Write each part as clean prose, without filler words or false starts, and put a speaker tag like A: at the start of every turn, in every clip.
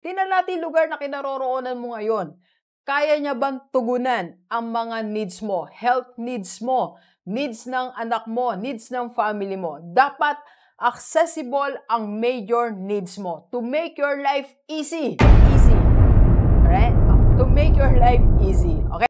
A: Tingnan natin lugar na kinaroroonan mo ngayon. Kaya niya bang tugunan ang mga needs mo, health needs mo, needs ng anak mo, needs ng family mo? Dapat accessible ang major needs mo to make your life easy. Easy. Alright? To make your life easy. Okay?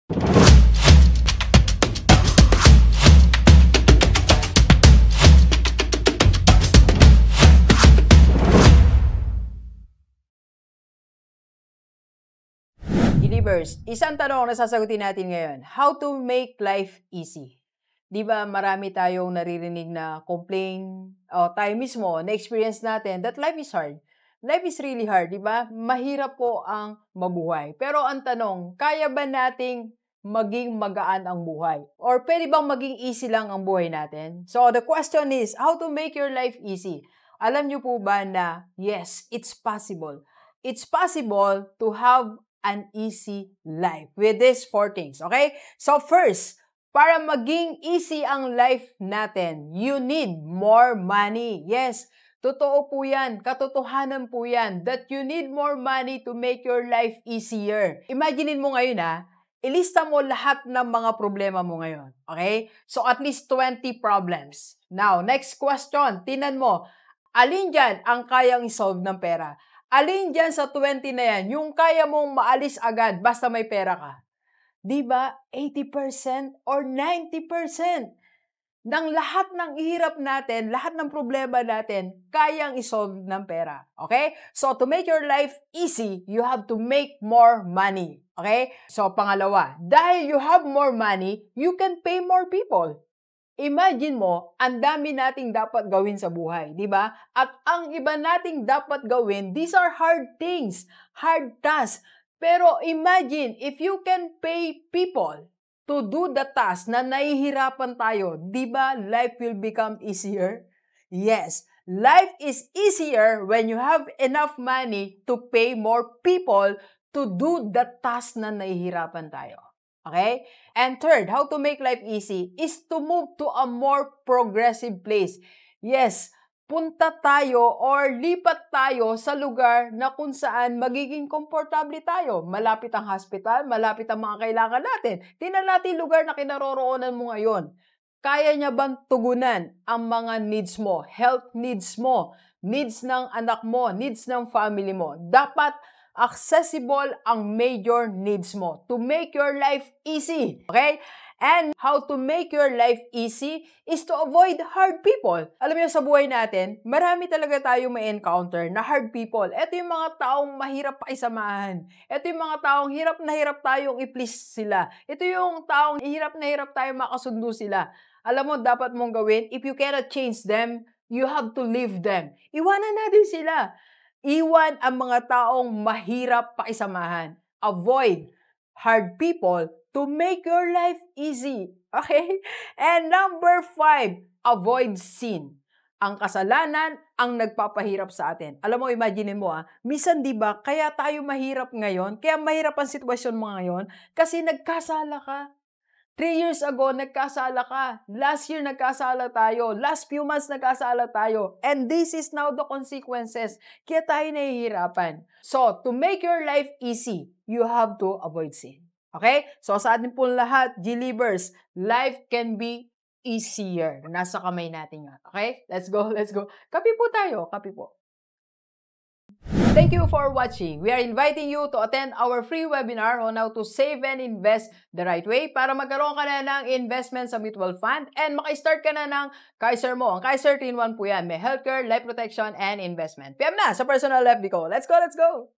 A: Believers, isang tanong na sasagutin natin ngayon. How to make life easy? Di ba marami tayong naririnig na complain o tayo mismo na-experience natin that life is hard. Life is really hard, di ba? Mahirap po ang mabuhay. Pero ang tanong, kaya ba nating maging magaan ang buhay? Or pwede bang maging easy lang ang buhay natin? So the question is, how to make your life easy? Alam niyo po ba na yes, it's possible. It's possible to have an easy life with these 4 things, okay? So first, para maging easy ang life natin, you need more money. Yes, totoo po yan, katotohanan po yan, that you need more money to make your life easier. Imaginein mo ngayon ilista mo lahat ng mga problema mo ngayon, okay? So at least 20 problems. Now, next question, tinan mo, alin dyan ang kayang isolve ng pera? Alin dyan sa 20 na yan, yung kaya mong maalis agad basta may pera ka? Diba? 80% or 90% ng lahat ng ihirap natin, lahat ng problema natin, kayang isolve ng pera. Okay? So, to make your life easy, you have to make more money. Okay? So, pangalawa, dahil you have more money, you can pay more people. Imagine mo, ang dami nating dapat gawin sa buhay, di ba? At ang iba nating dapat gawin, these are hard things, hard tasks. Pero imagine, if you can pay people to do the task na nahihirapan tayo, di ba life will become easier? Yes, life is easier when you have enough money to pay more people to do the task na nahihirapan tayo. Okay? And third, how to make life easy is to move to a more progressive place. Yes, punta tayo or lipat tayo sa lugar na kung saan magiging komportable tayo. Malapit ang hospital, malapit ang mga kailangan natin. Tingnan natin lugar na kinaroroonan mo ngayon. Kaya niya bang tugunan ang mga needs mo, health needs mo, needs ng anak mo, needs ng family mo? Dapat accessible ang major needs mo to make your life easy. Okay? And how to make your life easy is to avoid hard people. Alam niyo, sa buhay natin, marami talaga tayong may encounter na hard people. Ito yung mga taong mahirap pakisamahan. Ito yung mga taong hirap na hirap tayong i-please sila. Ito yung taong hirap na hirap tayong makasundo sila. Alam mo, dapat mong gawin, if you cannot change them, you have to leave them. Iwanan natin sila. Iwan ang mga taong mahirap pakisamahan. Avoid hard people to make your life easy. Okay? And number 5, avoid sin. Ang kasalanan ang nagpapahirap sa atin. Alam mo, imagine mo minsan diba, kaya tayo mahirap ngayon, kaya mahirap ang sitwasyon mo ngayon, kasi nagkasala ka. 3 years ago, nagkasala ka. Last year, nagkasala tayo. Last few months, nagkasala tayo. And this is now the consequences. Kaya tayo nahihirapan. So, to make your life easy, you have to avoid sin. Okay? So, sa atin po lahat, G-Livers, life can be easier. Nasa kamay natin yan. Okay? Let's go, let's go. Kape po tayo. Kape po. Thank you for watching. We are inviting you to attend our free webinar on how to save and invest the right way para magkaroon ka na ng investment sa mutual fund and maka-start ka na ng Kaiser mo. Ang Kaiser 3-in-1 po yan. May healthcare, life protection, and investment. PM na sa personal FB ko. Let's go, let's go!